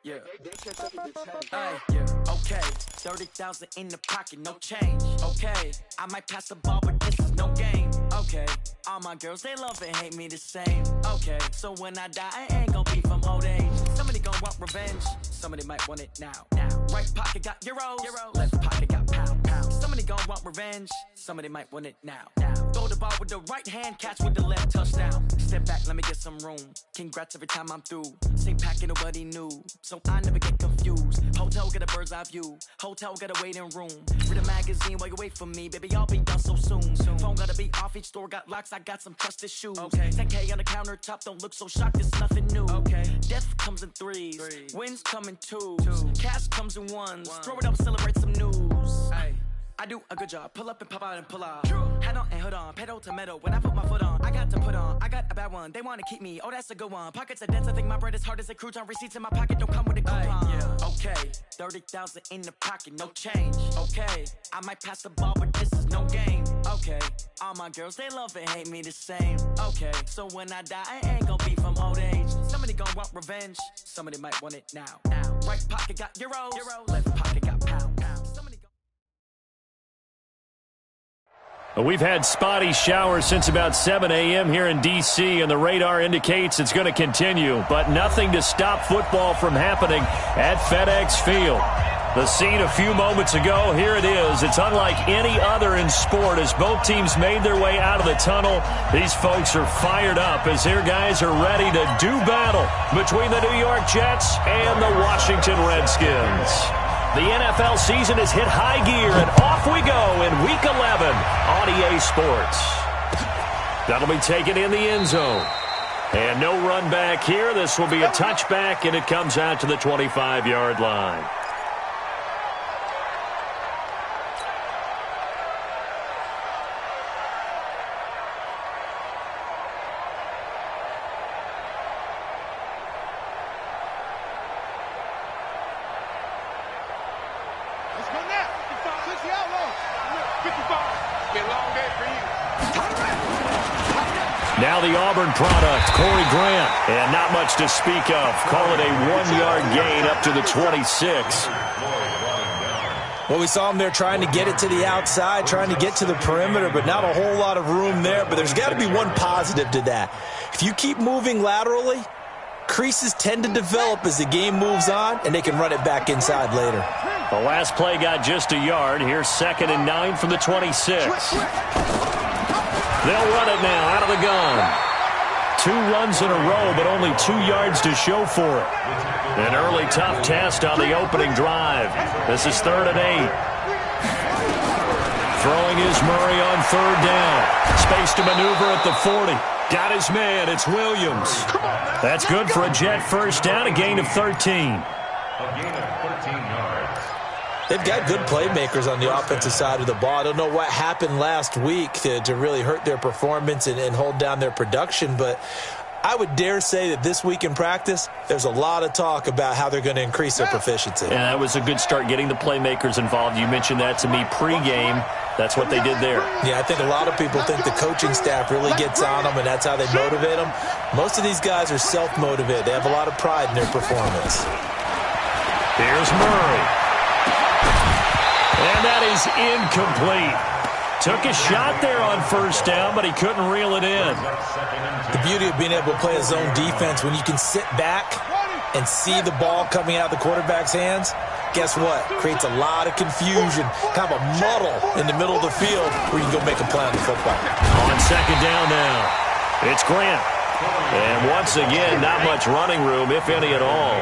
Yeah. Yeah. Okay. 30,000 in the pocket, no change. Okay. I might pass the ball, but this is no game. Okay. All my girls, they love and hate me the same. Okay. So when I die, I ain't gonna be from old age. Somebody gonna want revenge. Somebody might want it now. Right pocket got euros. Left pocket got pound. Somebody gonna want revenge. Somebody might want it now. Throw the ball with the right hand, catch with the left, touchdown. Step back, let me get some room. Congrats every time I'm through. Same packet, nobody knew. So I never get confused. Hotel get a bird's eye view. Hotel get a waiting room. Read a magazine while you wait for me. Baby, I'll be done so soon. Phone gotta be off, each store got locks. I got some trusted shoes. Okay. 10K on the countertop, don't look so shocked, it's nothing new. Okay. Death comes in threes. Wins come in twos. Cash comes in ones. Throw it up, celebrate some news. Ay. I do a good job. Pull up and pop out and pull out. Head on and hood on. Pedal to metal. When I put my foot on, I got to put on. I got a bad one. They want to keep me. Oh, that's a good one. Pockets are dense. I think my bread is hard as a crouton. Receipts in my pocket don't come with a coupon. Yeah. Okay. 30,000 in the pocket. No change. Okay. I might pass the ball, but this is no game. Okay. All my girls, they love and hate me the same. Okay. So when I die, I ain't gonna be from old age. Somebody gonna want revenge. Somebody might want it now. Right pocket got euros. Left pocket got pound. Somebody We've had spotty showers since about 7 a.m. here in D.C., and the radar indicates it's going to continue, but nothing to stop football from happening at FedEx Field. The scene a few moments ago, here it is. It's unlike any other in sport as both teams made their way out of the tunnel. These folks are fired up as their guys are ready to do battle between the New York Jets and the Washington Redskins. The NFL season has hit high gear, and off we go in Week 11 on EA Sports. That'll be taken in the end zone. And no run back here. This will be a touchback, and it comes out to the 25-yard line. Now the Auburn product, Corey Grant, and not much to speak of. Call it a 1-yard gain up to the 26. Well, we saw him there trying to get it to the outside, trying to get to the perimeter, but not a whole lot of room there. But there's got to be one positive to that. If you keep moving laterally, creases tend to develop as the game moves on, and they can run it back inside later. The last play got just a yard. Here's 2nd and 9 from the 26. They'll run it now out of the gun. 2 runs in a row, but only 2 yards to show for it. An early tough test on the opening drive. This is 3rd and 8. Throwing is Murray on 3rd down. Space to maneuver at the 40. Got his man. It's Williams. That's good for a Jet first down, a gain of 13. They've got good playmakers on the offensive side of the ball. I don't know what happened last week to really hurt their performance and hold down their production, but I would dare say that this week in practice, there's a lot of talk about how they're going to increase their proficiency. And that was a good start getting the playmakers involved. You mentioned that to me pregame. That's what they did there. Yeah, I think a lot of people think the coaching staff really gets on them, and that's how they motivate them. Most of these guys are self-motivated. They have a lot of pride in their performance. Here's Murray. And that is incomplete. Took a shot there on 1st down, but he couldn't reel it in. The beauty of being able to play a zone defense, when you can sit back and see the ball coming out of the quarterback's hands, guess what? Creates a lot of confusion, kind of a muddle in the middle of the field where you can go make a play on the football. On 2nd down now, it's Grant. And once again, not much running room, if any at all.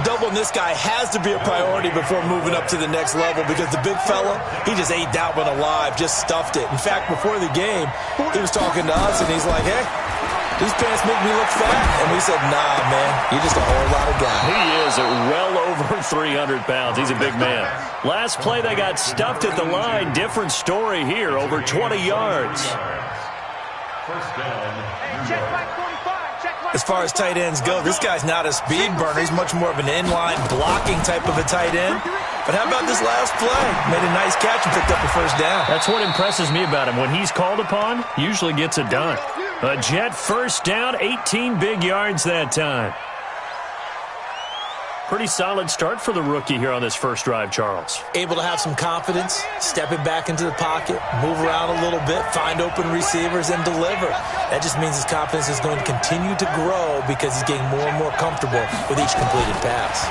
Doubling this guy has to be a priority before moving up to the next level because the big fella, he just ate that one alive, just stuffed it. In fact, before the game, he was talking to us, and he's like, hey, these pants make me look fat. And we said, nah, man, you're just a whole lot of guy. He is at well over 300 pounds. He's a big man. Last play, they got stuffed at the line. Different story here, over 20 yards. First down. As far as tight ends go, this guy's not a speed burner. He's much more of an inline blocking type of a tight end. But how about this last play? Made a nice catch and picked up a 1st down. That's what impresses me about him. When he's called upon, usually gets it done. A Jet 1st down, 18 big yards that time. Pretty solid start for the rookie here on this first drive, Charles. Able to have some confidence, stepping back into the pocket, move around a little bit, find open receivers, and deliver. That just means his confidence is going to continue to grow because he's getting more and more comfortable with each completed pass.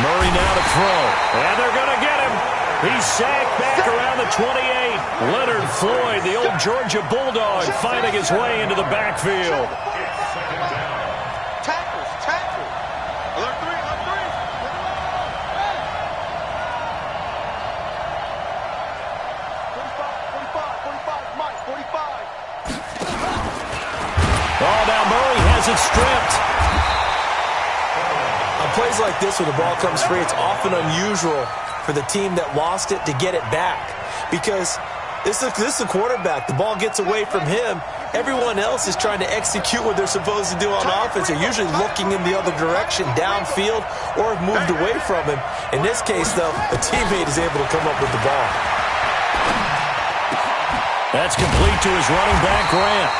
Murray now to throw, and they're going to get him. He's sacked back around the 28. Leonard Floyd, the old Georgia Bulldog, finding his way into the backfield. Oh, now Murray has it stripped. On plays like this where the ball comes free, it's often unusual for the team that lost it to get it back. Because this is a quarterback. The ball gets away from him. Everyone else is trying to execute what they're supposed to do on offense. They're usually looking in the other direction, downfield, or have moved away from him. In this case, though, a teammate is able to come up with the ball. That's complete to his running back, Grant.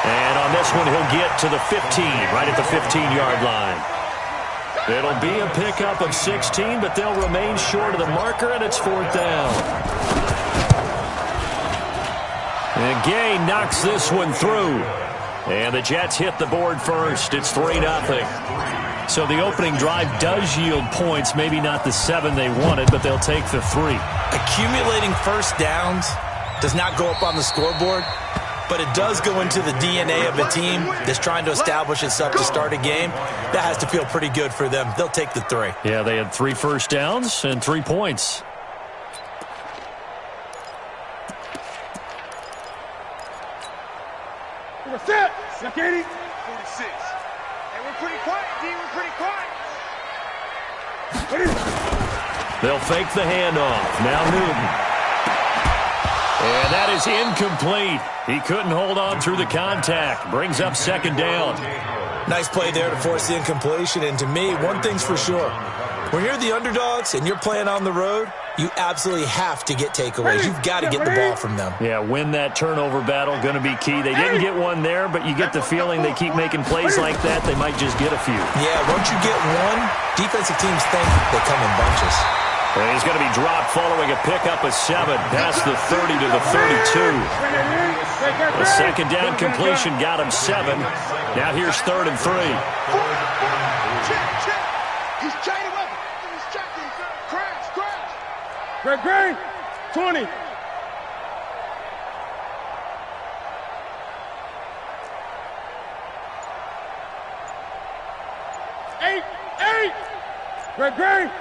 And on this one, he'll get to the 15, right at the 15-yard line. It'll be a pickup of 16, but they'll remain short of the marker, and it's 4th down. And Gay knocks this one through. And the Jets hit the board first. It's 3-0. So the opening drive does yield points, maybe not the 7 they wanted, but they'll take the 3. Accumulating first downs does not go up on the scoreboard, but it does go into the DNA of a team that's trying to establish itself to start a game. That has to feel pretty good for them. They'll take the 3. Yeah, they had 3 first downs and 3 points. What's up? Look at it. 46. Hey, we're pretty quiet, D. We're pretty quiet. They'll fake the handoff. Now Newton. And that is incomplete. He couldn't hold on through the contact. Brings up 2nd down. Nice play there to force the incompletion. And to me, one thing's for sure. When you're the underdogs and you're playing on the road, you absolutely have to get takeaways. You've got to get the ball from them. Yeah, win that turnover battle, going to be key. They didn't get one there, but you get the feeling they keep making plays like that, they might just get a few. Yeah, once you get one, defensive teams think they come in bunches. And he's going to be dropped following a pickup of 7 past the 30 to the 32. The 2nd down completion got him 7. Now here's 3rd and 3. Check. He's chaining up. He's checking. Crash. Greg. 20. Eight. Greg.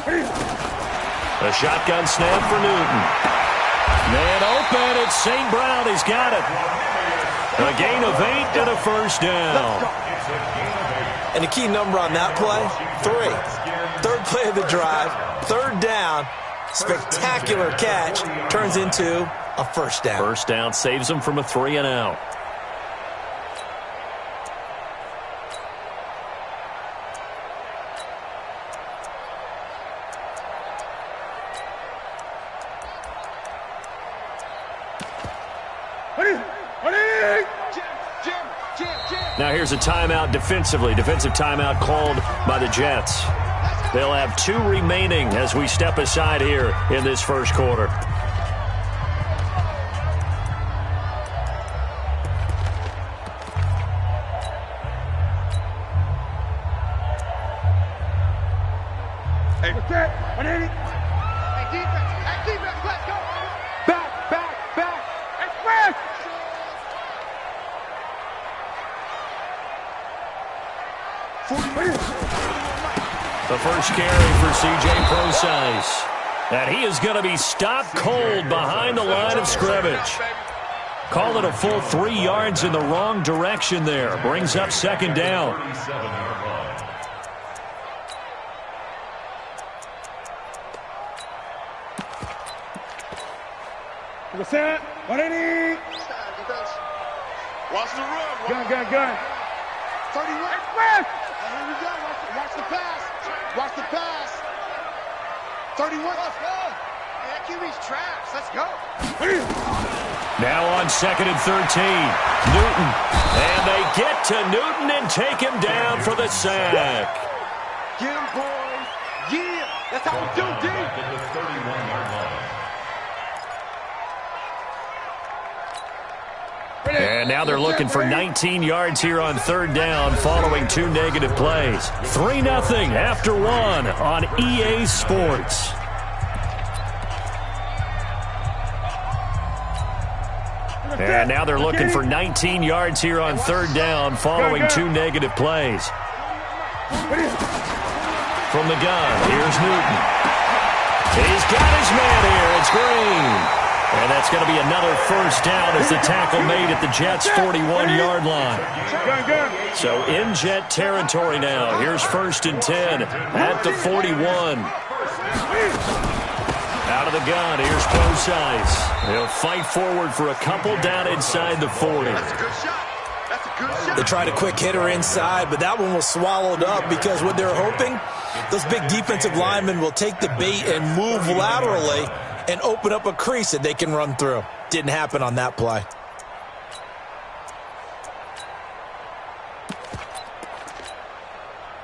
A shotgun snap for Newton. Man open, it's St. Brown. He's got it. A gain of 8 and a first down. And the key number on that play, 3. 3rd play of the drive, 3rd down. Spectacular catch turns into a first down. First down saves him from a 3 and out. Now here's a timeout defensively. Defensive timeout called by the Jets. They'll have 2 remaining as we step aside here in this first quarter. Hey, what's that? Hey, defense, let's go. Back. Express. The first carry for C.J. Procise. And he is going to be stopped cold behind the line of scrimmage. Call it a full 3 yards in the wrong direction there. Brings up 2nd down. What's that? Watch the run. Gun. 31. Express. Here we go. Watch the pass. 31. Let's go. That QB's traps. Let's go. Now on 2nd and 13. Newton. And they get to Newton and take him down for the sack. Get him, boys. Yeah, that's how we do, D. At the 31-yard line. And now they're looking for 19 yards here on third down following 2 negative plays. 3-0 after 1 on EA Sports. And now they're looking for 19 yards here on third down following 2 negative plays. From the gun, here's Newton. He's got his man here. It's Green. And that's going to be another first down as the tackle made at the Jets' 41-yard line. So in Jet territory now. Here's 1st and 10 at the 41. Out of the gun, here's Posice. He'll fight forward for a couple down inside the 40. They tried a quick hitter inside, but that one was swallowed up because what they're hoping, those big defensive linemen will take the bait and move laterally and open up a crease that they can run through. Didn't happen on that play.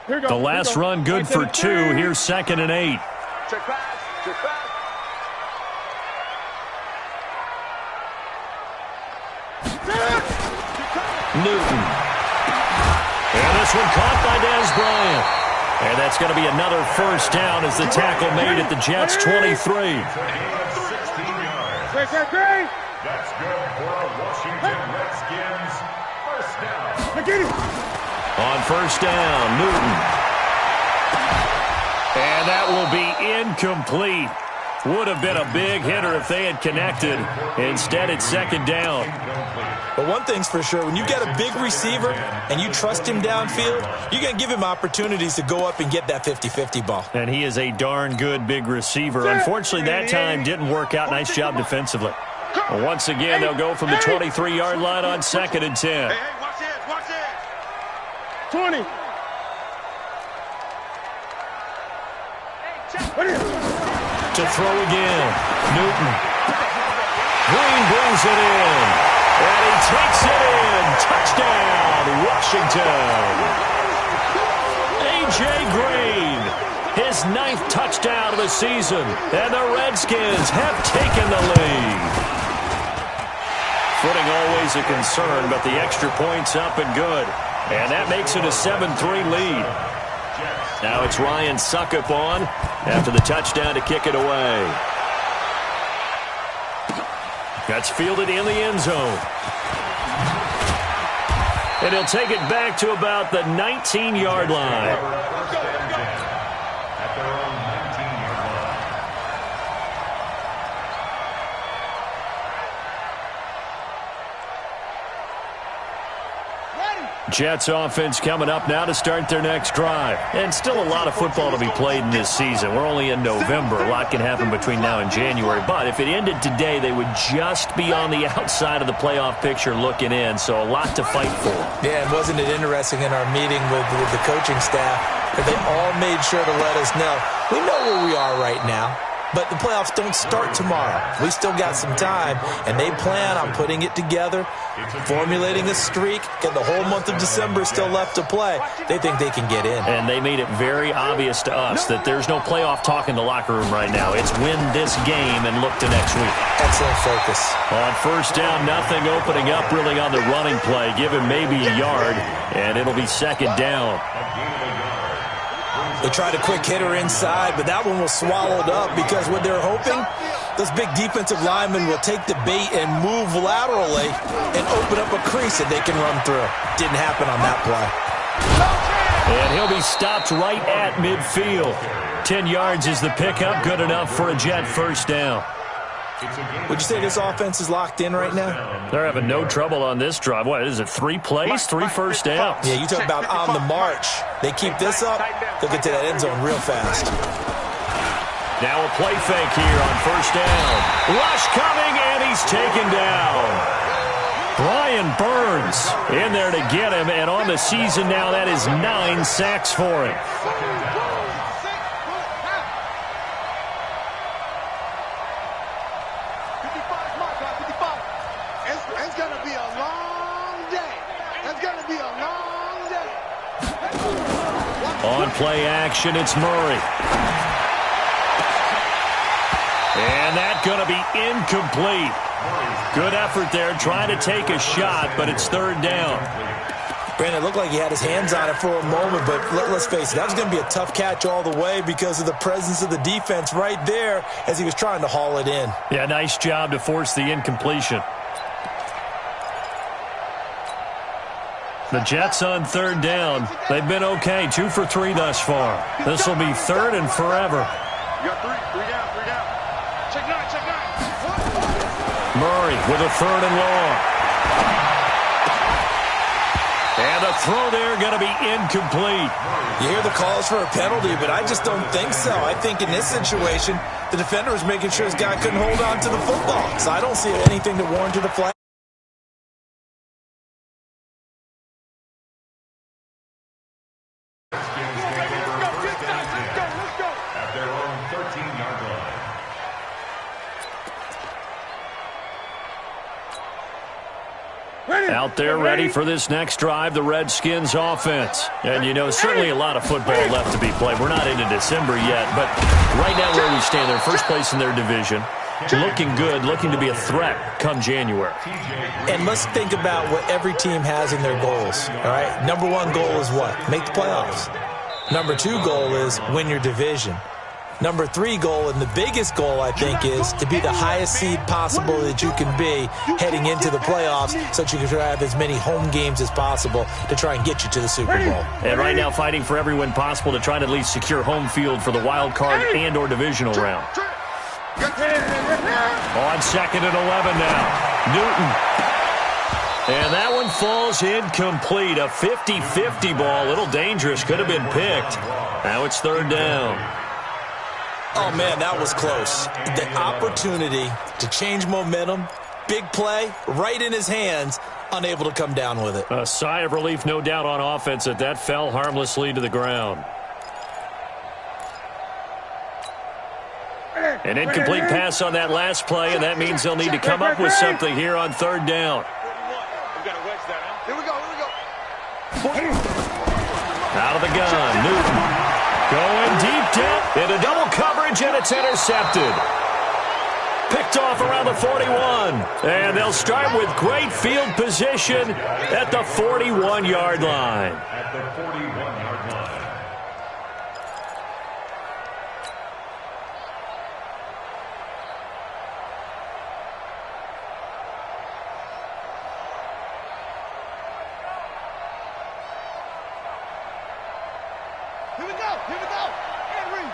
The last run good for 2. Here's 2nd and 8. Check pass. Newton. And this one caught by Dez Bryant. And that's going to be another first down as the tackle made at the Jets' 23. 16 yards. That's good for a Washington Redskins. First down. On first down, Newton. And that will be incomplete. Would have been a big hitter if they had connected. Instead, it's 2nd down. But one thing's for sure, when you get a big receiver and you trust him downfield, you're going to give him opportunities to go up and get that 50-50 ball. And he is a darn good big receiver. Unfortunately, that time didn't work out. Nice job defensively. Well, once again, they'll go from the 23-yard line on 2nd and 10. Hey, watch this. 20. To throw again. Newton. Green brings it in. And he takes it in. Touchdown, Washington. A.J. Green, his 9th touchdown of the season. And the Redskins have taken the lead. Footing always a concern, but the extra point's up and good. And that makes it a 7-3 lead. Now it's Ryan Suckup on after the touchdown to kick it away. That's fielded in the end zone. And he'll take it back to about the 19-yard line. At their own 19-yard line. Jets offense coming up now to start their next drive. And still a lot of football to be played in this season. We're only in November. A lot can happen between now and January. But if it ended today, they would just be on the outside of the playoff picture looking in. So a lot to fight for. Yeah, and wasn't it interesting in our meeting with the coaching staff that they all made sure to let us know, we know where we are right now. But the playoffs don't start tomorrow. We still got some time, and they plan on putting it together, formulating a streak, and the whole month of December is still left to play. They think they can get in. And they made it very obvious to us that there's no playoff talk in the locker room right now. It's win this game and look to next week. Excellent focus. On first down, nothing opening up really on the running play. Give him maybe a yard, and it'll be 2nd down. They tried a quick hitter inside, but that one was swallowed up because what they're hoping, those big defensive linemen will take the bait and move laterally and open up a crease that they can run through. Didn't happen on that play. And he'll be stopped right at midfield. 10 yards is the pickup, good enough for a Jet first down. Would you say this offense is locked in right now? They're having no trouble on this drive. What is it, 3 plays, 3 first downs? Yeah, you talk about on the march. They keep this up, they'll get to that end zone real fast. Now a play fake here on first down. Rush coming, and he's taken down. Brian Burns in there to get him, and on the season now, that is 9 sacks for him. play action. It's Murray. And that's going to be incomplete. Good effort there trying to take a shot, but it's third down. Brandon, it looked like he had his hands on it for a moment, but let's face it, that was going to be a tough catch all the way because of the presence of the defense right there as he was trying to haul it in. Yeah, nice job to force the incompletion. The Jets on third down. They've been okay, 2 for 3 thus far. This will be third and forever. You got three down. Check nine. Murray with a third and long. And the throw there going to be incomplete. You hear the calls for a penalty, but I just don't think so. I think in this situation, the defender was making sure his guy couldn't hold on to the football. So I don't see anything to warrant the flag. At their own 13-yard line. Out there ready for this next drive, the Redskins offense. And, you know, certainly a lot of football left to be played. We're not into December yet, but right now where we stand, they're first place in their division. Looking good, looking to be a threat come January. And let's think about what every team has in their goals, all right? Number 1 goal is what? Make the playoffs. Number 2 goal is win your division. Number 3 goal, and the biggest goal, I think, is to be the highest seed possible that you can be heading into the playoffs so that you can have as many home games as possible to try and get you to the Super Bowl. And right now fighting for every win possible to try to at least secure home field for the wild card and or divisional round. On second and 11 now. Newton. And that one falls incomplete. A 50-50 ball. A little dangerous. Could have been picked. Now it's third down. Oh, man, that was close. The opportunity to change momentum, big play, right in his hands, unable to come down with it. A sigh of relief, no doubt, on offense that that fell harmlessly to the ground. An incomplete pass on that last play, and that means they'll need to come up with something here on third down. Here we go. Out of the gun, Newton. Going deep down into double coverage, and it's intercepted. Picked off around the 41. And they'll start with great field position at the 41-yard line. At the 41-yard line. Here we go. Henry.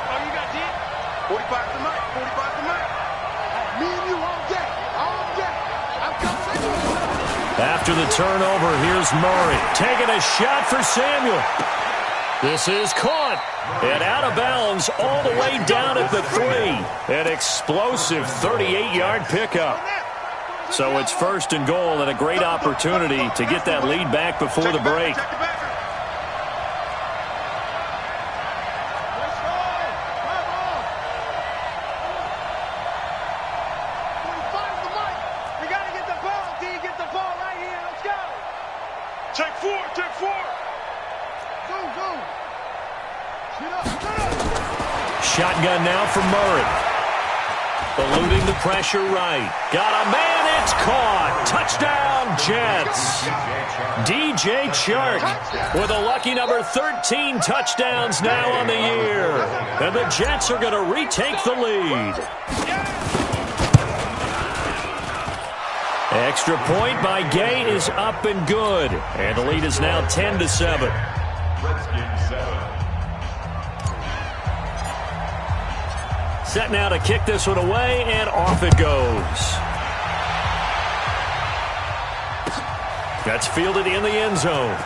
Oh, you got deep? 45 to Mike. Me and you all day. I'm coming. After the turnover, here's Murray taking a shot for Samuel. This is caught and out of bounds all the way down at the 3. An explosive 38-yard pickup. So it's first and goal and a great opportunity to get that lead back before the break. Take four. Go. Shotgun now from Murray. Eluding the pressure right. Got a man, it's caught. Touchdown, Jets. DJ Chark with a lucky number 13 touchdowns now on the year. And the Jets are going to retake the lead. Extra point by Gay is up and good. And the lead is now 10-7. Redskins 7. Set now to kick this one away, and off it goes. That's fielded in the end zone.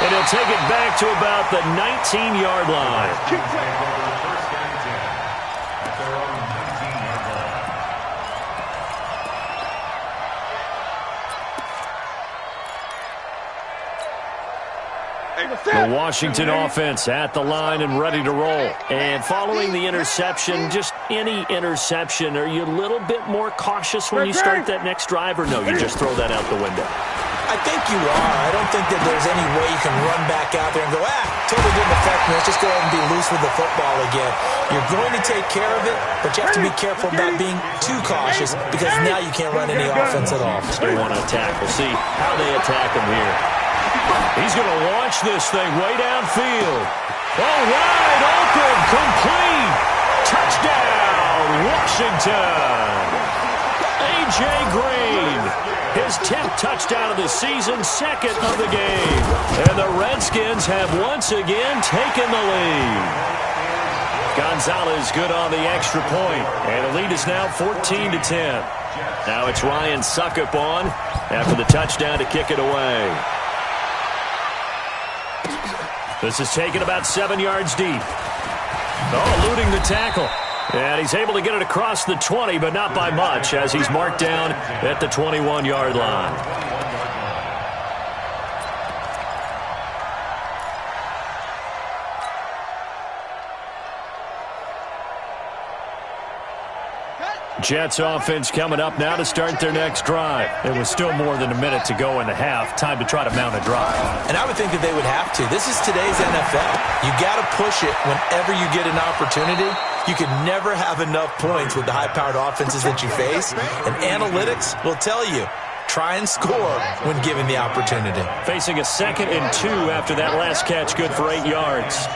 And he'll take it back to about the 19-yard line. The Washington offense at the line and ready to roll. And following the interception, just any interception, are you a little bit more cautious when you start that next drive, or no, you just throw that out the window? I think you are. I don't think that there's any way you can run back out there and go, totally didn't affect me. Let's just go ahead and be loose with the football again. You're going to take care of it, but you have to be careful about being too cautious because now you can't run any offense at all. They want to attack. We'll see how they attack him here. He's going to launch this thing way downfield. Oh, wide open, complete. Touchdown, Washington. A.J. Green, his 10th touchdown of the season, second of the game. And the Redskins have once again taken the lead. Gonzalez good on the extra point, and the lead is now 14-10. Now it's Ryan Suckup on after the touchdown to kick it away. This is taken about 7 yards deep. Oh, eluding the tackle. And he's able to get it across the 20, but not by much, as he's marked down at the 21-yard line. Jets offense coming up now to start their next drive. It was still more than a minute to go in the half. Time to try to mount a drive. And I would think that they would have to. This is today's NFL. You got to push it whenever you get an opportunity. You can never have enough points with the high-powered offenses that you face. And analytics will tell you, try and score when given the opportunity. Facing a 2nd and 2 after that last catch, good for 8 yards.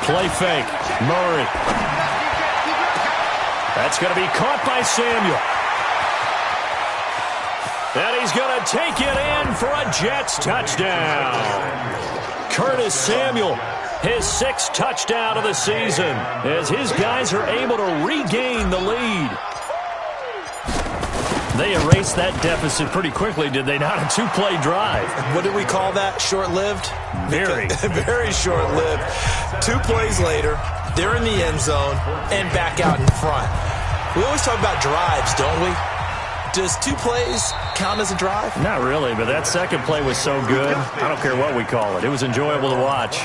Play fake. Murray. That's going to be caught by Samuel. And he's going to take it in for a Jets touchdown. Curtis Samuel, his 6th touchdown of the season, as his guys are able to regain the lead. They erased that deficit pretty quickly, did they not? A 2-play drive. What did we call that? Short-lived? Very. Very short-lived. 2 plays later, they're in the end zone and back out in front. We always talk about drives, don't we? Does 2 plays count as a drive? Not really, but that second play was so good. I don't care what we call it. It was enjoyable to watch.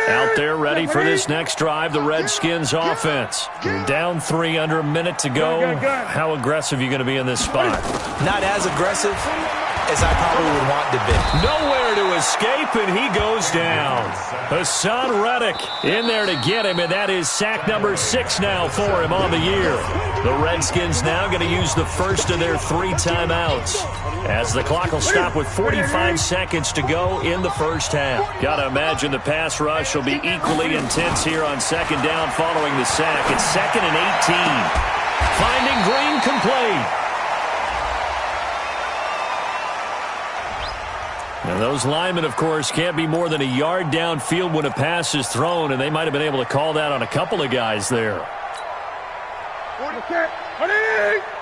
Out there ready for this next drive, the Redskins offense. Down 3, under a minute to go. How aggressive are you going to be in this spot? Not as aggressive as I probably would want to be. Nowhere to escape, and he goes down. Hassan Reddick in there to get him, and that is sack number 6 now for him on the year. The Redskins now going to use the first of their 3 timeouts, as the clock will stop with 45 seconds to go in the first half. Got to imagine the pass rush will be equally intense here on 2nd down following the sack. It's 2nd and 18. Finding Green complete. Now those linemen, of course, can't be more than a yard downfield when a pass is thrown, and they might have been able to call that on a couple of guys there.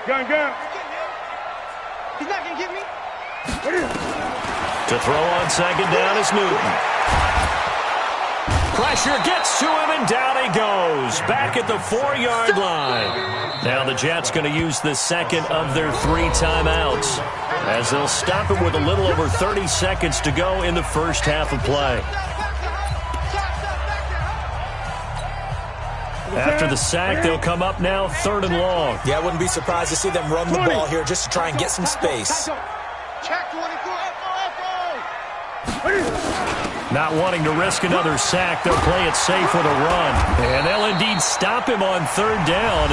Gun. He's not going to get me. To throw on 2nd down is Newton. Pressure gets to him, and down he goes. Back at the 4-yard line. Now the Jets going to use the 2nd of their 3 timeouts, as they'll stop it with a little over 30 seconds to go in the first half of play. After the sack, they'll come up now 3rd and long. Yeah, I wouldn't be surprised to see them run the ball here just to try and get some space. Not wanting to risk another sack, they'll play it safe with a run. And they'll indeed stop him on 3rd down.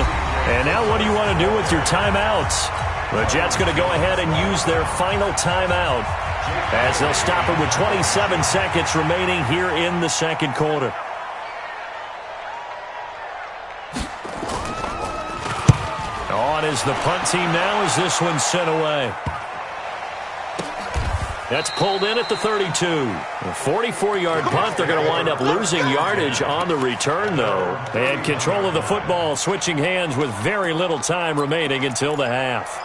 And now what do you want to do with your timeouts? The Jets going to go ahead and use their final timeout, as they'll stop it with 27 seconds remaining here in the 2nd quarter. On is the punt team now as this one's sent away. That's pulled in at the 32. A 44-yard punt. They're going to wind up losing yardage on the return, though. And control of the football switching hands with very little time remaining until the half.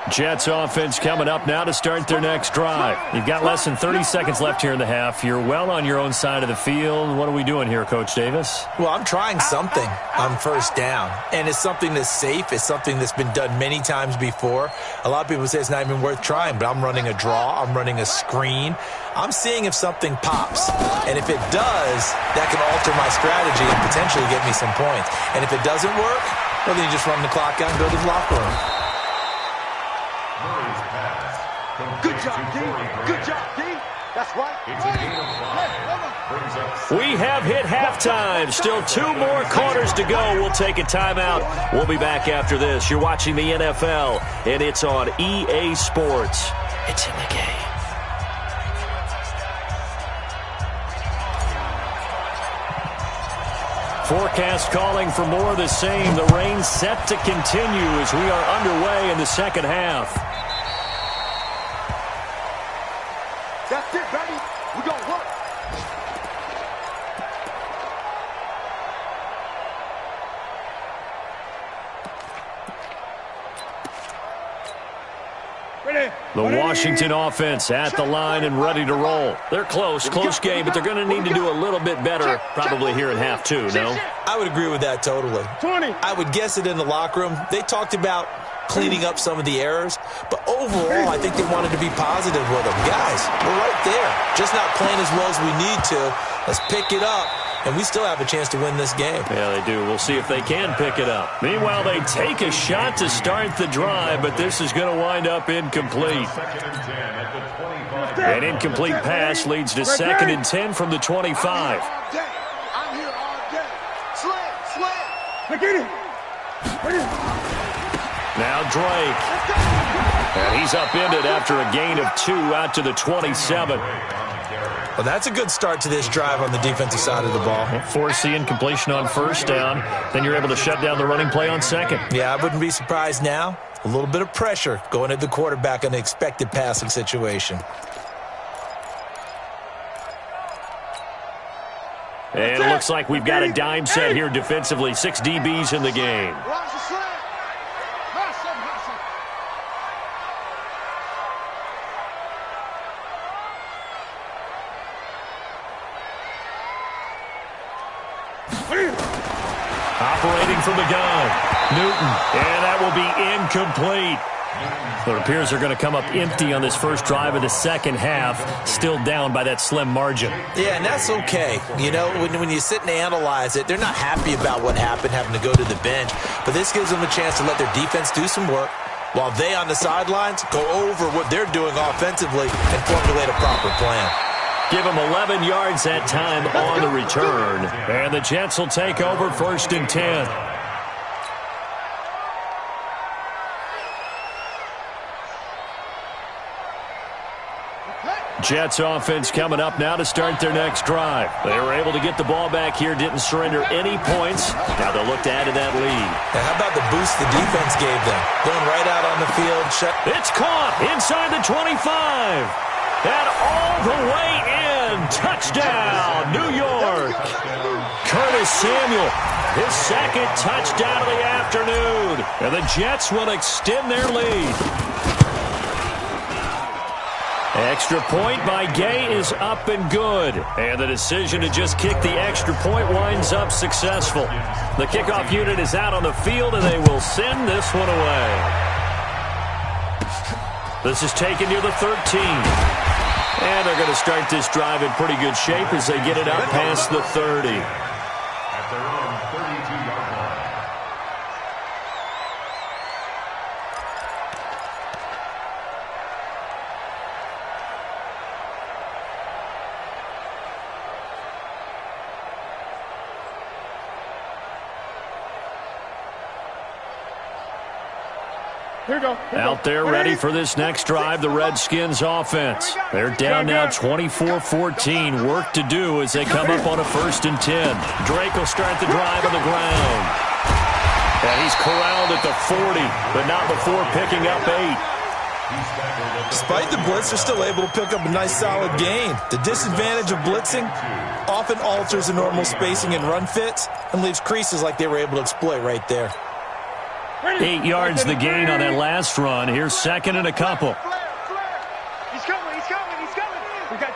Jets offense coming up now to start their next drive. You've got less than 30 seconds left here in the half. You're well on your own side of the field. What are we doing here, Coach Davis? Well, I'm trying something on first down, and it's something that's safe. It's something that's been done many times before. A lot of people say it's not even worth trying, but I'm running a draw. I'm running a screen. I'm seeing if something pops, and if it does, that can alter my strategy and potentially get me some points. And if it doesn't work, well, then you just run the clock out and go to the locker room. Good job, D. Good job, D. That's right. We have hit halftime. Still 2 more quarters to go. We'll take a timeout. We'll be back after this. You're watching the NFL, and it's on EA Sports. It's in the game. Forecast calling for more of the same. The rain set to continue as we are underway in the second half. That's it, baby. We gonna work. Ready. The Washington offense at the line and ready to roll. They're close game, but they're going to need to do a little bit better probably here in half 2, no? I would agree with that totally. 20. I would guess it in the locker room. They talked about cleaning up some of the errors, but overall, I think they wanted to be positive with them. Guys, we're right there. Just not playing as well as we need to. Let's pick it up, and we still have a chance to win this game. Yeah, they do. We'll see if they can pick it up. Meanwhile, they take a shot to start the drive, but this is going to wind up incomplete. An incomplete pass leads to 2nd and 10 from the 25. I'm here all day. Slam. Look at it. Now Drake. And he's upended after a gain of 2 out to the 27. Well, that's a good start to this drive on the defensive side of the ball. Force the incompletion on first down. Then you're able to shut down the running play on second. Yeah, I wouldn't be surprised now. A little bit of pressure going at the quarterback in the expected passing situation. And it looks like we've got a dime set here defensively. 6 DBs in the game. Operating from the gun, Newton, and that will be incomplete. So it appears they're going to come up empty on this first drive of the second half, still down by that slim margin. Yeah, and that's okay. You know, when you sit and analyze it, they're not happy about what happened, having to go to the bench, but this gives them a chance to let their defense do some work while they on the sidelines go over what they're doing offensively and formulate a proper plan. Give them 11 yards that time on the return. And the Jets will take over 1st and 10. Jets offense coming up now to start their next drive. They were able to get the ball back here, didn't surrender any points. Now they'll look to add to that lead. And how about the boost the defense gave them? Going right out on the field. It's caught inside the 25. And all the way in. Touchdown, New York. Curtis Samuel, his 2nd touchdown of the afternoon. And the Jets will extend their lead. Extra point by Gay is up and good. And the decision to just kick the extra point winds up successful. The kickoff unit is out on the field, and they will send this one away. This is taken near the 13. And they're going to start this drive in pretty good shape as they get it out past the 30. At their own 32-yard line. Out there ready for this next drive, the Redskins offense. They're down now 24-14. Work to do as they come up on a 1st and 10. Drake will start the drive on the ground. And he's corralled at the 40, but not before picking up 8. Despite the blitz, they're still able to pick up a nice solid gain. The disadvantage of blitzing often alters the normal spacing and run fits and leaves creases like they were able to exploit right there. 8 yards the gain on that last run. Here's second and a couple. He's coming. We got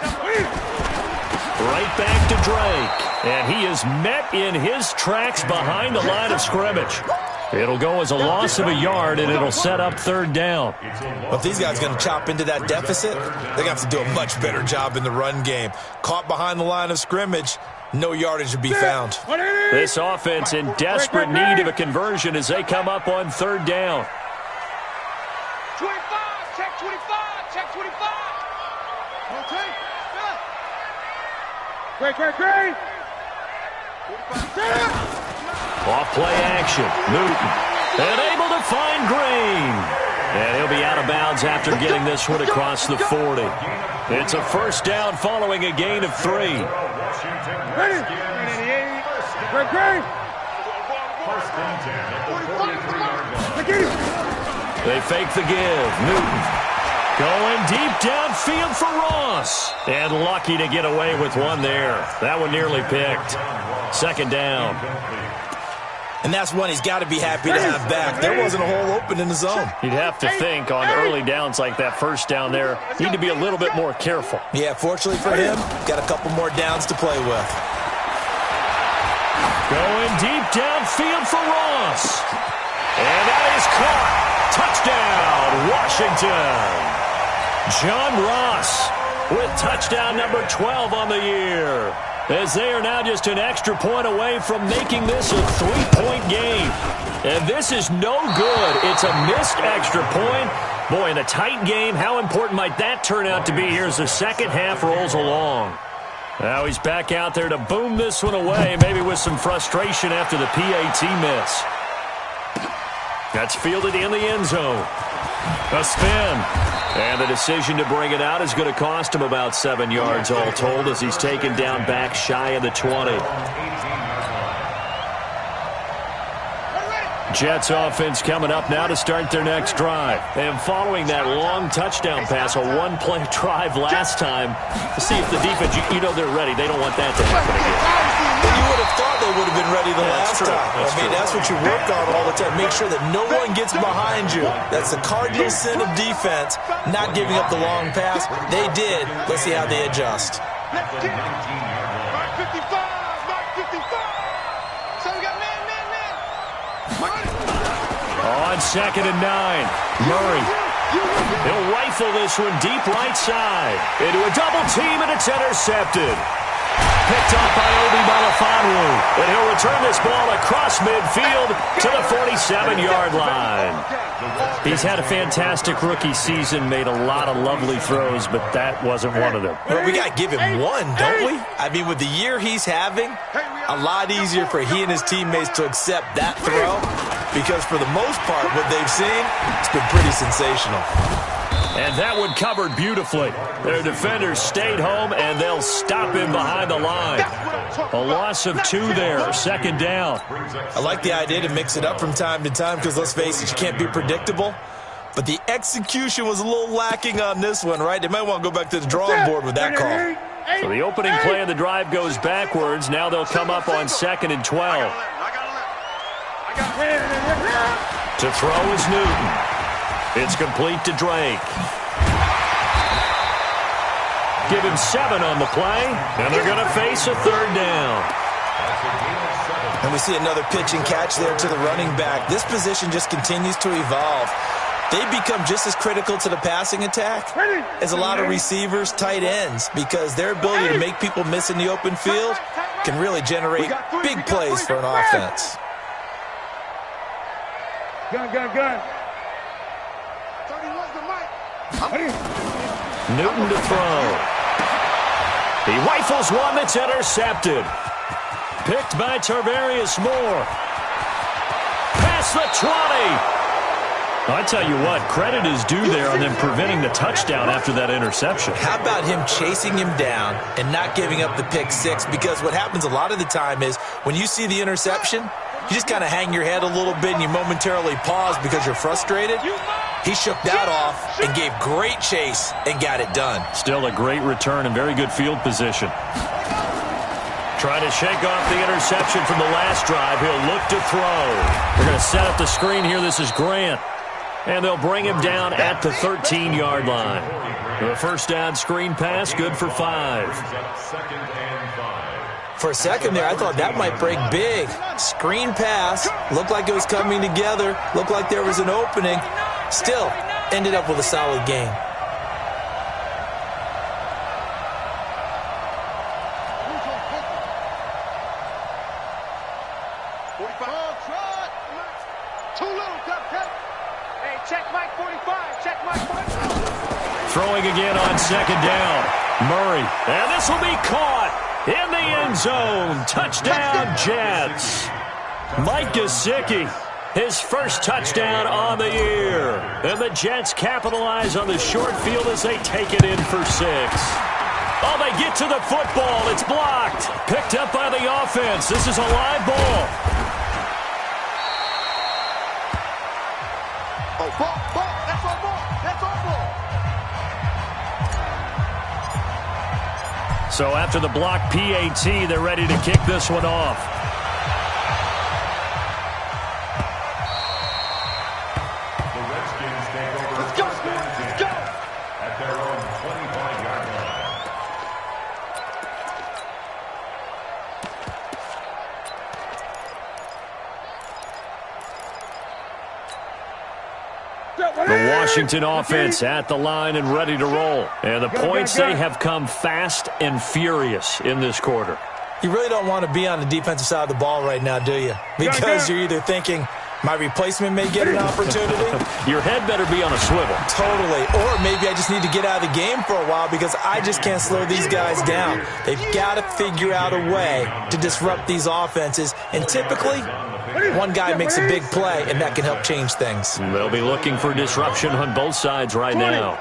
Right back to Drake. And he is met in his tracks behind the line of scrimmage. It'll go as a loss of a yard, and it'll set up third down. Well, if these guys are going to chop into that deficit, they're going to have to do a much better job in the run game. Caught behind the line of scrimmage, no yardage to be found. This offense in desperate need of a conversion as they come up on third down. 25, check 25, check 25. Okay. Great. Off-play action. Newton. And able to find Green. And he'll be out of bounds after getting this one across the 40. It's a first down following a gain of 3. Ready. They fake the give. Newton going deep downfield for Ross. And lucky to get away with one there. That one nearly picked. Second down. And that's one he's got to be happy to have back. There wasn't a hole open in the zone. You'd have to think on early downs like that first down there, need to be a little bit more careful. Yeah, fortunately for him, got a couple more downs to play with. Going deep downfield for Ross. And that is caught. Touchdown, Washington. John Ross with touchdown number 12 on the year, as they are now just an extra point away from making this a 3-point game. And this is no good. It's a missed extra point. Boy, in a tight game, how important might that turn out to be here as the second half rolls along? Now he's back out there to boom this one away, maybe with some frustration after the PAT miss. That's fielded in the end zone. A spin. And the decision to bring it out is going to cost him about 7 yards all told as he's taken down back shy of the 20. Jets offense coming up now to start their next drive. And following that long touchdown pass, a one-play drive last time, to see if the defense, you know they're ready. They don't want that to happen again. You would have thought they would have been ready the last time. That's what you work on all the time. Make sure that no one gets behind you. That's the cardinal sin of defense, not giving up the long pass. They did. Let's see how they adjust. Mark 55. So we got man. On second and 9, Murray. He'll rifle this one deep right side. Into a double team, and it's intercepted. Picked up by Obi Melifonwu. And he'll return this ball across midfield to the 47-yard line. He's had a fantastic rookie season, made a lot of lovely throws, but that wasn't one of them. Well, we got to give him one, don't we? I mean, with the year he's having, a lot easier for he and his teammates to accept that throw, because for the most part, what they've seen, it's been pretty sensational. And that one covered beautifully. Their defenders stayed home, and they'll stop him behind the line. A loss of 2 there, second down. I like the idea to mix it up from time to time because, let's face it, you can't be predictable. But the execution was a little lacking on this one, right? They might want to go back to the drawing board with that call. So the opening play of the drive goes backwards. Now they'll come up on second and 12. To throw is Newton. It's complete to Drake. Give him 7 on the play, and they're going to face a third down. And we see another pitch and catch there to the running back. This position just continues to evolve. They become just as critical to the passing attack as a lot of receivers, tight ends, because their ability to make people miss in the open field can really generate big plays for an offense. Gun. Newton to throw. He rifles one that's intercepted. Picked by Tarvarius Moore. Past the 20. I tell you what, credit is due there on them preventing the touchdown after that interception. How about him chasing him down and not giving up the pick 6? Because what happens a lot of the time is when you see the interception, you just kind of hang your head a little bit and you momentarily pause because you're frustrated. He shook that off and gave great chase and got it done. Still a great return and very good field position. Trying to shake off the interception from the last drive. He'll look to throw. They're going to set up the screen here. This is Grant. And they'll bring him down at the 13-yard line. The first down screen pass, good for 5. For a second there, I thought that might break big. Screen pass. Looked like it was coming together. Looked like there was an opening. Still, ended up with a solid game. Throwing again on second down. Murray. And this will be caught in the end zone. Touchdown, Jets. Mike Gesicki, his first touchdown on the year. And the Jets capitalize on the short field as they take it in for 6. Oh, they get to the football. It's blocked. Picked up by the offense. This is a live ball. Oh, ball. That's our ball. That's our ball. So after the block PAT, they're ready to kick this one off. The Redskins take over. Let's go. At their own 25-yard line. The Washington offense at the line and ready to roll. And the points, they have come fast and furious in this quarter. You really don't want to be on the defensive side of the ball right now, do you? Because you're either thinking, my replacement may get an opportunity. Your head better be on a swivel. Totally. Or maybe I just need to get out of the game for a while because I just can't slow these guys down. They've got to figure out a way to disrupt these offenses. And typically, one guy makes a big play, and that can help change things. They'll be looking for disruption on both sides right now.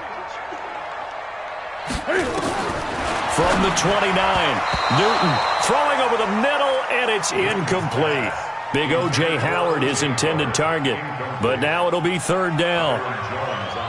From the 29, Newton throwing over the middle, and it's incomplete. Big O.J. Howard, his intended target. But now it'll be third down.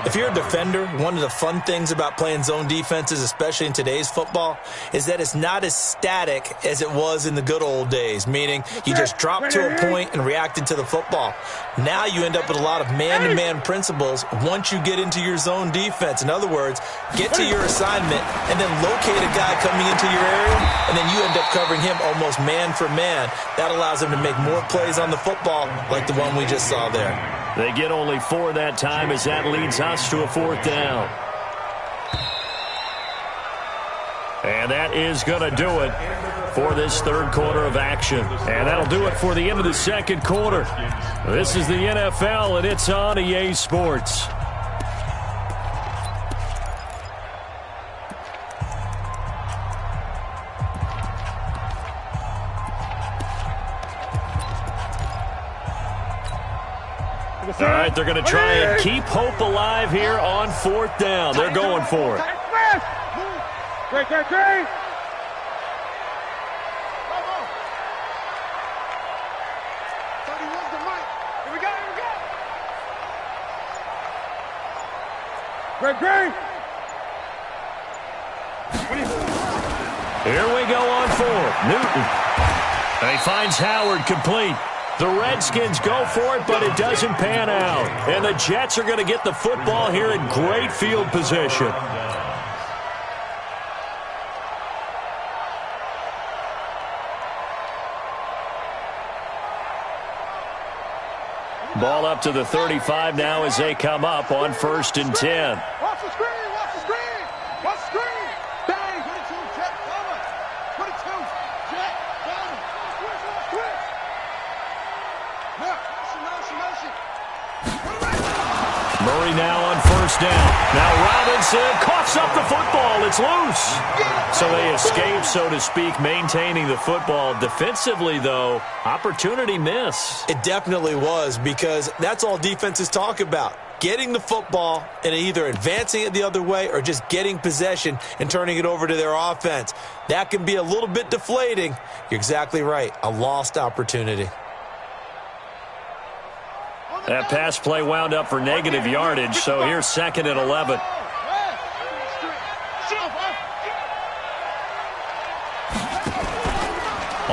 If you're a defender, one of the fun things about playing zone defenses, especially in today's football, is that it's not as static as it was in the good old days, meaning you just dropped to a point and reacted to the football. Now you end up with a lot of man-to-man principles once you get into your zone defense. In other words, get to your assignment and then locate a guy coming into your area, and then you end up covering him almost man for man. That allows him to make more plays on the football like the one we just saw there. They get only 4 that time as that leads us to a fourth down. And that is going to do it for this third quarter of action. And that'll do it for the end of the second quarter. This is the NFL, and it's on EA Sports. All right, they're going to try and keep hope alive here on fourth down. They're going for it. Great. Here we go. Great. Here we go on fourth. Newton. And he finds Howard complete. The Redskins go for it, but it doesn't pan out. And the Jets are going to get the football here in great field position. Ball up to the 35 now as they come up on 1st and 10. Watch the screen. Bang. 22, Jet, cover. 22, Jet, cover. Switch. Murray now on 1st down. Now Robinson coughs up the football. It's loose. So they escape, so to speak, maintaining the football. Defensively, though, opportunity miss. It definitely was, because that's all defenses talk about. Getting the football and either advancing it the other way or just getting possession and turning it over to their offense. That can be a little bit deflating. You're exactly right. A lost opportunity. That pass play wound up for negative yardage, so here's 2nd and 11.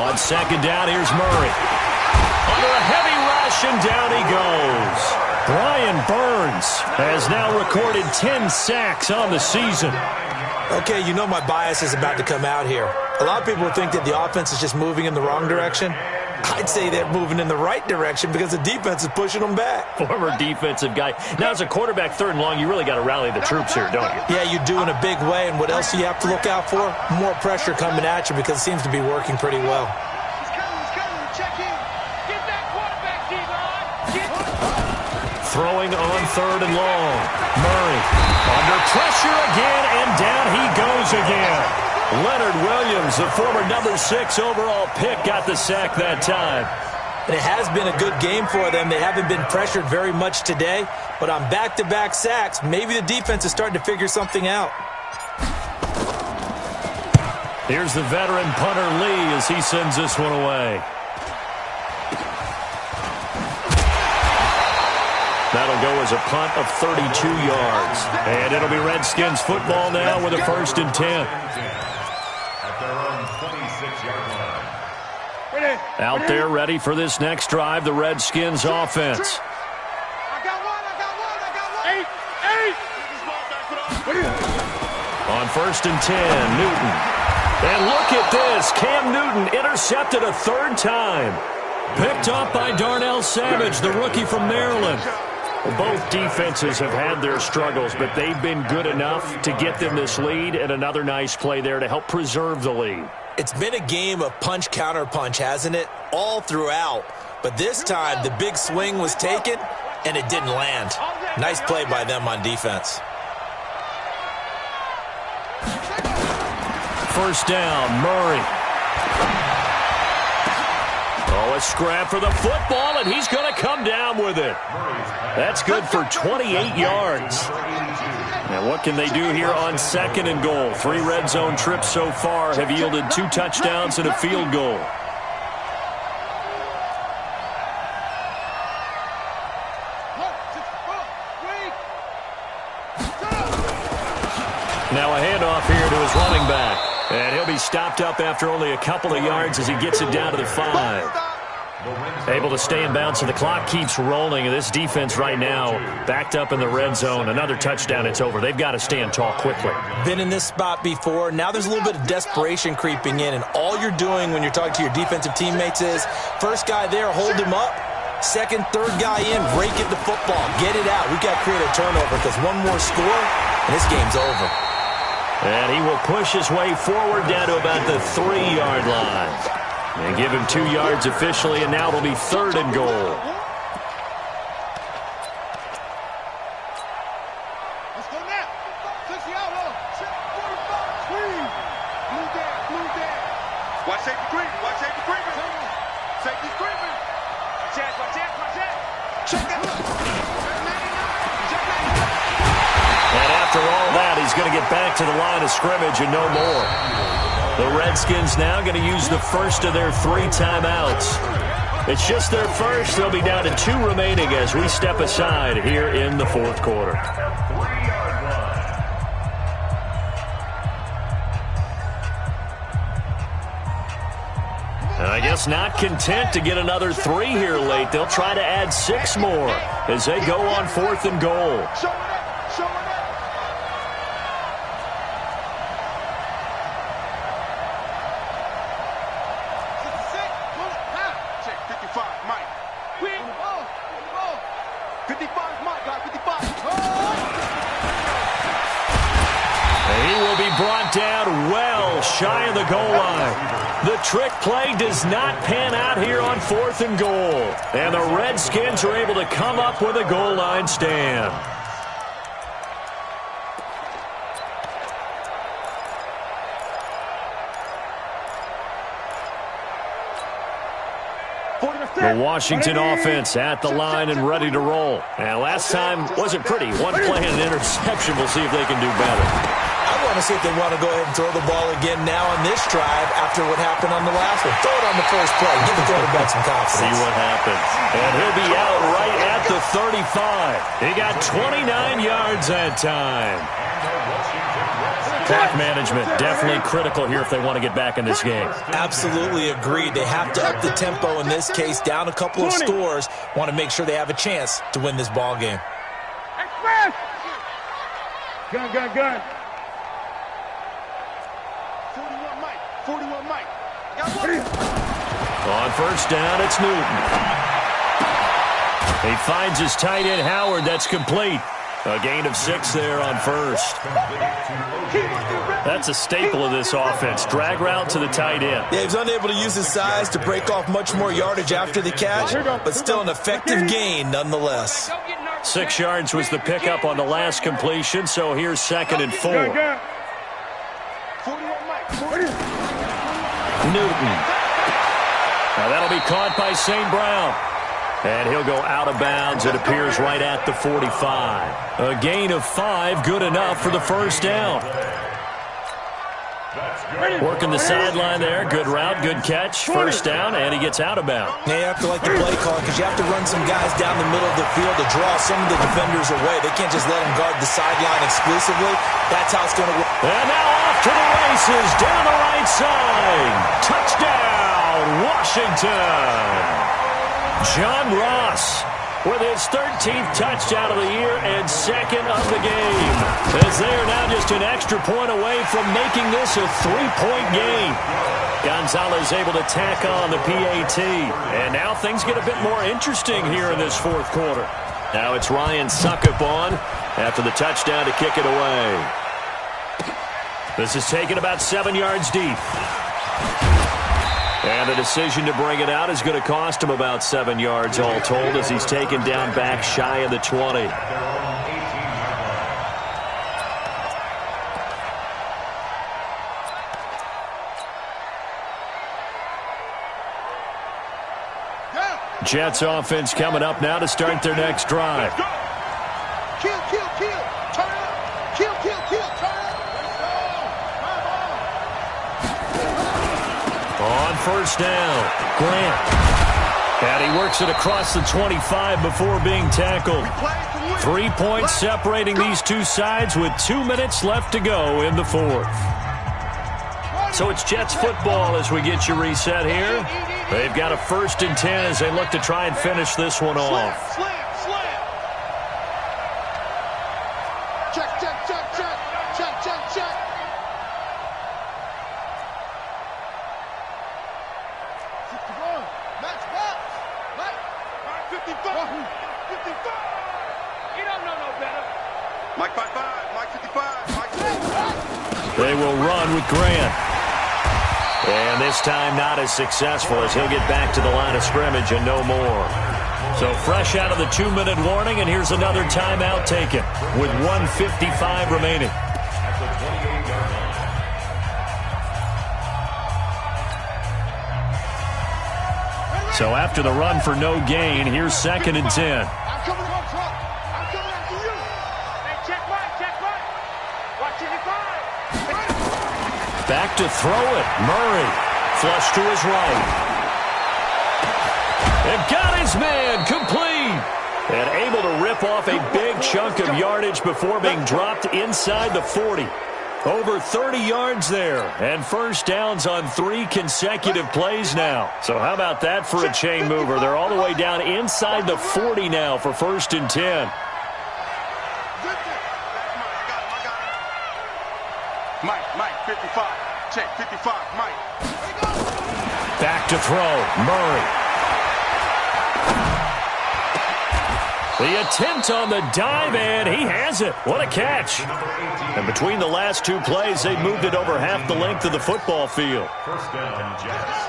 On second down, here's Murray. Under a heavy rush, and down he goes. Brian Burns has now recorded 10 sacks on the season. Okay, you know my bias is about to come out here. A lot of people think that the offense is just moving in the wrong direction. I'd say they're moving in the right direction because the defense is pushing them back. Former defensive guy. Now, as a quarterback, 3rd and long, you really got to rally the troops here, don't you? Yeah, you do in a big way. And what else do you have to look out for? More pressure coming at you because it seems to be working pretty well. Throwing on 3rd and long. Murray under pressure again, and down he goes again. Leonard Williams, the former number 6 overall pick, got the sack that time. And it has been a good game for them. They haven't been pressured very much today, but on back-to-back sacks, maybe the defense is starting to figure something out. Here's the veteran punter Lee as he sends this one away. That'll go as a punt of 32 yards. And it'll be Redskins football now with a 1st and 10. At their own 26-yard line. Out there ready for this next drive, the Redskins offense. On 1st and 10, Newton. And look at this. Cam Newton intercepted a 3rd time. Picked up by Darnell Savage, the rookie from Maryland. Both defenses have had their struggles, but they've been good enough to get them this lead, and another nice play there to help preserve the lead. It's been a game of punch-counter-punch, hasn't it? All throughout. But this time, the big swing was taken, and it didn't land. Nice play by them on defense. 1st down, Murray. Oh, a scrap for the football, and he's going to come down with it. That's good for 28 yards. Now, what can they do here on 2nd and goal? 3 red zone trips so far have yielded 2 touchdowns and a field goal. Now a handoff here to his running back. And he'll be stopped up after only a couple of yards as he gets it down to the 5. Able to stay in bounds, so the clock keeps rolling. And this defense right now backed up in the red zone. Another touchdown, it's over. They've got to stand tall quickly. Been in this spot before. Now there's a little bit of desperation creeping in. And all you're doing when you're talking to your defensive teammates is, first guy there, hold him up. Second, third guy in, rake at the football. Get it out. We've got to create a turnover because one more score, and this game's over. And he will push his way forward down to about the 3-yard line. And give him 2 yards officially, and now it'll be 3rd and goal. Let's go now. 60 out. 45. Blue down. Watch safety creeping. Safety's creeping. Watch that. Check that. And after all that, he's going to get back to the line of scrimmage and no more. The Redskins now going to use the first of their 3 timeouts. It's just their first. They'll be down to 2 remaining as we step aside here in the 4th quarter. And I guess not content to get another 3 here late. They'll try to add 6 more as they go on 4th and goal. Down well shy of the goal line. The trick play does not pan out here on 4th and goal. And the Redskins are able to come up with a goal line stand. The Washington offense at the line and ready to roll. And last time wasn't pretty. One play and an interception. We'll see if they can do better. I want to see if they want to go ahead and throw the ball again now on this drive after what happened on the last one. Throw it on the first play. Give the quarterback some confidence. See what happens. And he'll be out right at the 35. He got 29 yards that time. Clock management, definitely critical here if they want to get back in this game. Absolutely agreed. They have to up the tempo in this case, down a couple of scores. Want to make sure they have a chance to win this ball game. Express! Gun, gun, gun. 41 Mike. 41 Mike. On first down, it's Newton. He finds his tight end, Howard. That's complete. A gain of 6 there on first. That's a staple of this offense. Drag route to the tight end. Yeah, he was unable to use his size to break off much more yardage after the catch, but still an effective gain nonetheless. 6 yards was the pickup on the last completion, so here's 2nd and 4. Newton. Now that'll be caught by St. Brown. And he'll go out of bounds, it appears, right at the 45. A gain of 5, good enough for the first down. Working the sideline there, good route, good catch, first down, and he gets out of bounds. Yeah, you have to like the play call because you have to run some guys down the middle of the field to draw some of the defenders away. They can't just let them guard the sideline exclusively. That's how it's going to work. And now off to the races, down the right side. Touchdown, Washington. John Ross with his 13th touchdown of the year and 2nd of the game. As they are now just an extra point away from making this a 3-point game. Gonzalez able to tack on the PAT. And now things get a bit more interesting here in this 4th quarter. Now it's Ryan Suckup on after the touchdown to kick it away. This is taken about 7 yards deep. And the decision to bring it out is going to cost him about 7 yards all told as he's taken down back shy of the 20. Jets offense coming up now to start their next drive. Kill, kill, kill. Turn it up. Kill, kill, kill. Turn it up. On first down, Grant. And he works it across the 25 before being tackled. 3 points separating these two sides with 2 minutes left to go in the 4th. So it's Jets football as we get you reset here. They've got a 1st and 10 as they look to try and finish this one off. Slam, slam. Check, check, check, check. Check, check, check. Max Box. Mike 55. 55. You don't know no better. Mike 55. Mike 55. Mike 55. They will run with Grant. And this time not as successful as he'll get back to the line of scrimmage and no more. So fresh out of the 2-minute warning, and here's another timeout taken with 1:55 remaining. So after the run for no gain, here's 2nd and 10. I'm coming up front. I'm coming after you. Hey, check right, check right. Watch 55. Back to throw it. Murray. Flush to his right. And got his man. Complete. And able to rip off a big chunk of yardage before being dropped inside the 40. Over 30 yards there. And first downs on 3 consecutive plays now. So how about that for a chain mover? They're all the way down inside the 40 now for 1st and 10. Mike, 55. Check, 55, Mike. Back to throw. Murray. The attempt on the dive, and he has it. What a catch. And between the last 2 plays, they moved it over half the length of the football field. First down, Jets.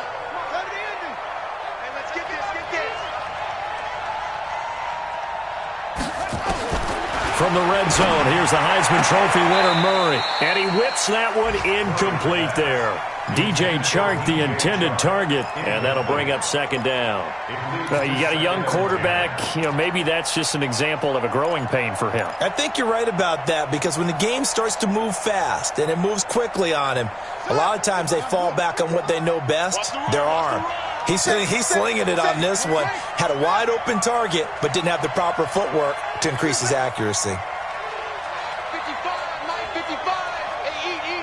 From the red zone, here's the Heisman Trophy winner, Murray. And he whips that one incomplete there. DJ Chark, the intended target, and that'll bring up 2nd down. You got a young quarterback. Maybe that's just an example of a growing pain for him. I think you're right about that because when the game starts to move fast and it moves quickly on him, a lot of times they fall back on what they know best, their arm. He's slinging it on this one. Had a wide open target, but didn't have the proper footwork to increase his accuracy. 55, Mike 55. Hey, eat.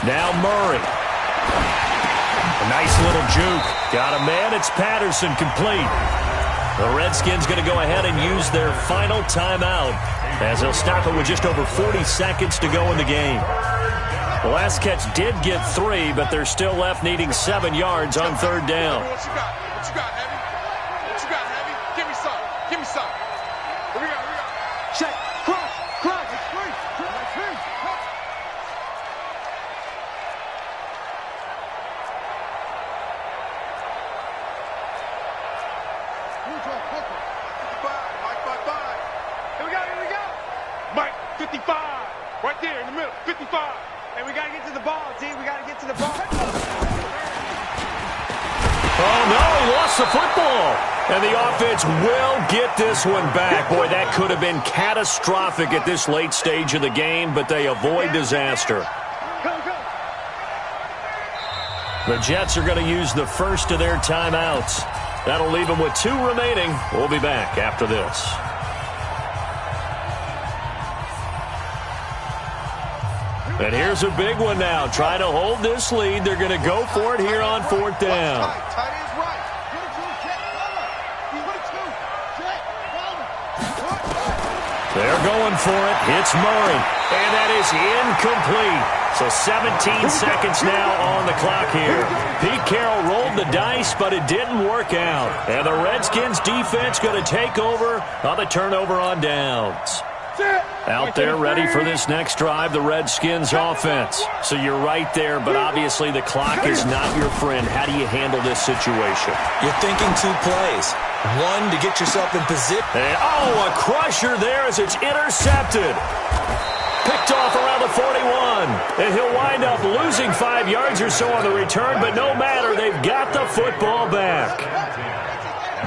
Now Murray. A nice little juke. Got a man. It's Patterson complete. The Redskins going to go ahead and use their final timeout as they'll stop it with just over 40 seconds to go in the game. The last catch did get 3, but they're still left needing 7 yards on third down. What you got? What you got, Heavy? What you got, Heavy? Give me some. Give me some. Here we go. Here we go. Check. Cross. Cross. It's free. It's free. Mike 55. Here we go. Here we go. Mike 55. Right there in the middle. 55. And we got to get to the ball, T. We got to get to the ball. Oh, no, he lost the football. And the offense will get this one back. Boy, that could have been catastrophic at this late stage of the game, but they avoid disaster. Go, go. The Jets are going to use the first of their timeouts. That'll leave them with 2 remaining. We'll be back after this. And here's a big one now. Trying to hold this lead. They're going to go for it here on fourth down. Tight end's right. Get it to him, Jet. Put it to him. Jet. They're going for it. It's Murray. And that is incomplete. So 17 seconds now on the clock here. Pete Carroll rolled the dice, but it didn't work out. And the Redskins defense going to take over on the turnover on downs. Out there ready for this next drive, the Redskins offense. So you're right there, but obviously the clock is not your friend. How do you handle this situation? You're thinking 2 plays. One, to get yourself in position. Oh, a crusher there as it's intercepted. Picked off around the 41. And he'll wind up losing 5 yards or so on the return, but no matter, they've got the football back.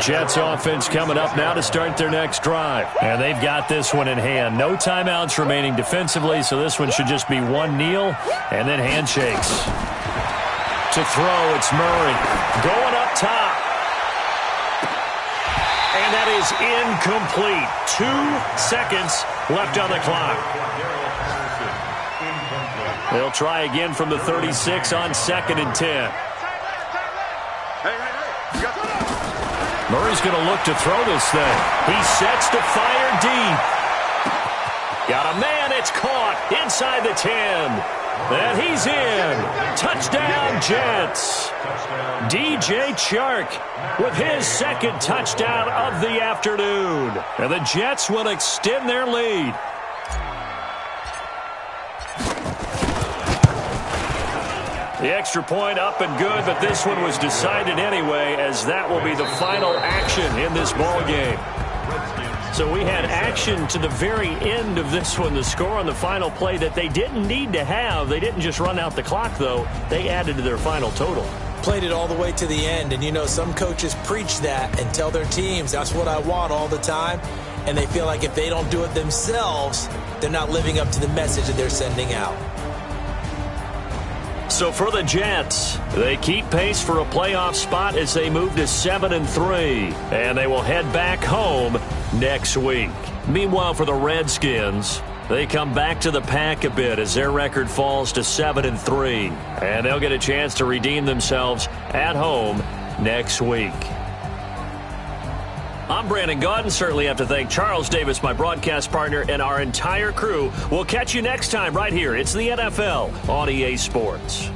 Jets offense coming up now to start their next drive. And they've got this one in hand. No timeouts remaining defensively, so this one should just be one kneel and then handshakes. To throw, it's Murray. Going up top. And that is incomplete. 2 seconds left on the clock. They'll try again from the 36 on 2nd and 10. Hey. You got Murray's going to look to throw this thing. He sets to fire deep. Got a man. It's caught inside the 10. And he's in. Touchdown, Jets. DJ Chark with his 2nd touchdown of the afternoon. And the Jets will extend their lead. The extra point up and good, but this one was decided anyway, as that will be the final action in this ball game. So we had action to the very end of this one, the score on the final play that they didn't need to have. They didn't just run out the clock, though. They added to their final total. Played it all the way to the end, and you know some coaches preach that and tell their teams, that's what I want all the time, and they feel like if they don't do it themselves, they're not living up to the message that they're sending out. So for the Jets, they keep pace for a playoff spot as they move to 7-3, and they will head back home next week. Meanwhile, for the Redskins, they come back to the pack a bit as their record falls to 7-3, and they'll get a chance to redeem themselves at home next week. I'm Brandon Gaudin. Certainly have to thank Charles Davis, my broadcast partner, and our entire crew. We'll catch you next time right here. It's the NFL on EA Sports.